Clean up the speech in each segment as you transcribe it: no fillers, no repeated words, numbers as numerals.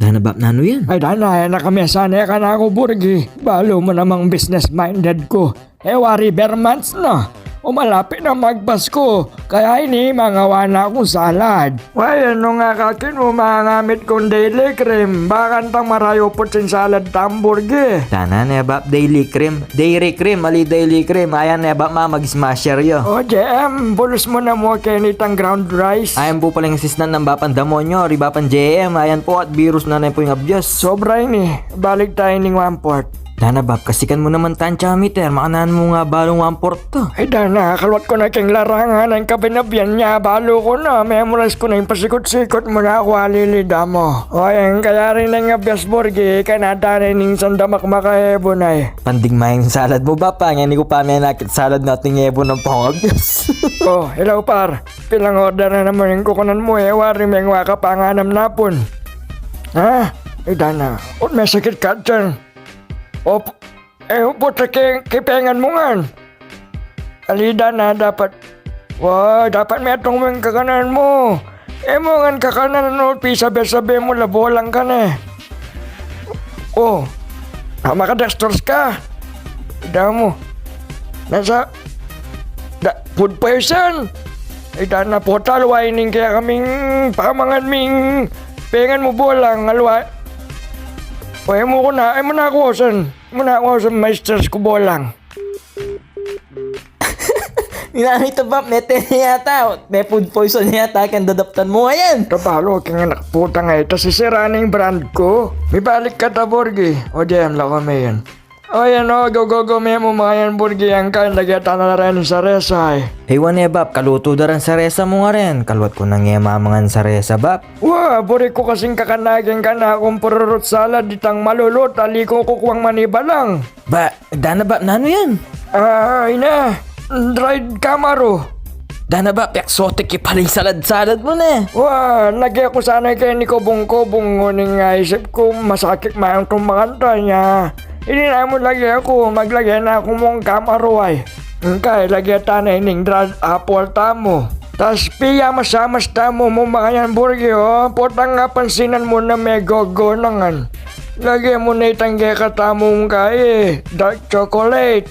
Dana bap nano yan? Ay dana, na kami sana ka na ako burgi. Balo mo namang business-minded ko. Wari bermans na. Umalapit na magpasko. Kaya ini mangawa na akong salad. Why, ano nga kakin mo mangamit kong daily cream. Bakan tang marayo po sin salad tamburgi. Dana na bap daily cream. Dairy cream, ali daily cream. Ayan na bap mag-smasher yo. O JM, bulos mo na mo kinitang ground rice. Ayan po palang assistant ng bapan demonyo, ribapan JM. Ayan po at virus na po yung abyos. Sobra ini. Balik tayo ning 1/4. Dana bab, kasikan mo naman tansya meter. Makanan mo nga balong 1/4 to. Ay dana, kalwat ko na king larangan ang kabinabyan niya. Balo ko na, memorize ko na yung pasikot-sikot mo na ako alilida mo. O yan, kaya rin ang abyas burgi, kanata rin yung sandamak makahebo na eh. Panding mayang salad mo ba pa? Ngayon ko pa may nakit salad natin yebo ng pangabyos. Oh, hello par. Pilang order na naman yung kukunan mo eh. Wari may nga ka panganam napon. Ha? Ay dana, o may sakit ka dyan. Upot sa kipengan mo nga. Alida na dapat. Wow, dapat may itong mga kakanan mo. Mo nga kakanan no, pisabi-sabi mo, labolang ka na. Oh, makadextors ka. Ida mo. Nasa food poison. Ida na po talwainin kaya kaming pamangan ming pengan mo bolang alwa. O, mo ko na, mo na ako sa maesters ko bolang. Ito ba, mete yata. May food poison yata, kang dadaptan mo ngayon. Kapalo, kaya nakputa nga ito, sisira na yung brand ko. May balik ka ta, Borgi. O, diyan, lako may yan. O, yan o, go, may mo mga yan, Borgi. Ang kain, nagyata na rin sa resay. Hey, wane bab, kaluto da rin sa resa mo nga rin. Kalwat ko nang yamamangan sa resa bab. Wow, buri ko kasing kakanagin ka na akong pururot salad ditang malulot. Ali ko kukuwang maniba lang. Ba, dana ba, nano yan? Ay na, dried camaro. Dana ba, exotic pala yung salad-salad mo na. Wah, lagi ako sana kay ni Kobong-Kobong ngunit nga isip ko masakit mayang tumakanta niya. Hindi na mo lagi ako, maglagay na ako mong kamaro ay. Kaya lagi tanay ning dried apple tamo. Tas piya masamas tamo mo mga yan burgi oh. Potang nga pansinan mo na may gogo nangan. Lagi mo na itangge ka tamong kay dark chocolate.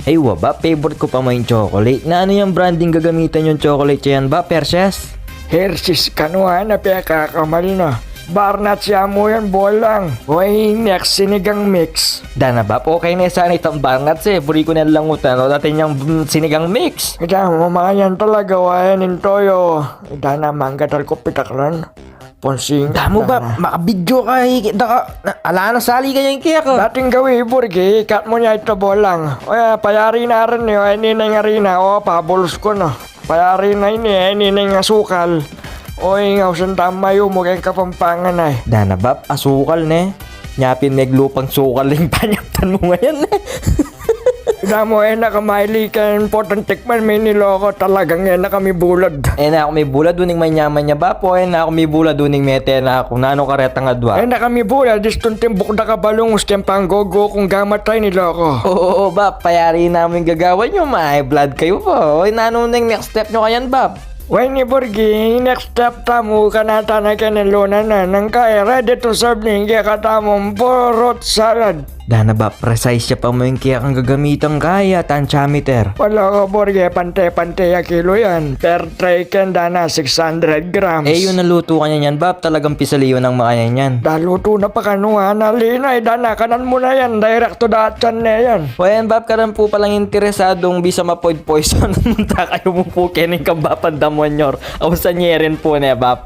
Ay, ba, favorite ko pa mo yung chocolate. Na ano yung branding gagamitan yung chocolate yan ba, Perses? Hershey's kanuhan na peka kamali na. Barnat siya mo yan bolang. Hoy, next sinigang mix. Dana ba, okay na sana itong bangat eh. Puri ko na lang utan o dati niyang sinigang mix. Kaya mo mga yan talaga wayan in toyo. Dana manggatal ko pitaklan. Ponsing. Damo ba, makabidyo ka eh. Ala na sali ka yung kaya ka. Dating gawi burgi, kat mo niya ito bolang. O payari na rin yun, ini na nga rin na. O, pabulos ko na. Payari na ini na nga sukal. Oy, nga usan tamayo mo kayong kapampangan ay. Dana ba, asukal ne. Nyapin neglupang sukal yung panyaptan mo ngayon eh. Damo nakamaili ka important tikman may niloko talagang na kami bulad. Na ako may bulad duning may nyaman niya ba po. Na ako may bulad duning mete na ako. Nano kareta nga dwa. Na kami bulad, distun timbok na kabalong ustem panggogo kung gamatay niloko. Oo ba, payari namin gagawan nyo. May blood kayo po. Oy, nano nang next step nyo kayan ba? When ni Borgi, next step tamo kanata na kanalona na nang kaya ready to serve ni kaya katamong porot salad. Dana ba, precise siya pa mo yung kaya kang gagamitan kaya, tansyameter. Wala ko Borgi, pante-pante ya kilo yan. Per tray can dana 600 grams. Yung naluto ka niyan, Bab, talagang pisaliyo ng makaya niyan. Daluto na pa kanuha na linay, dana kanan mo na yan, direct to dachan na yan. Wayan, Bab, karan po palang interesadong bisa ma-food poison. Munta kayo mo po kening kabapan damonyor. Awasan niya rin po na, Bab.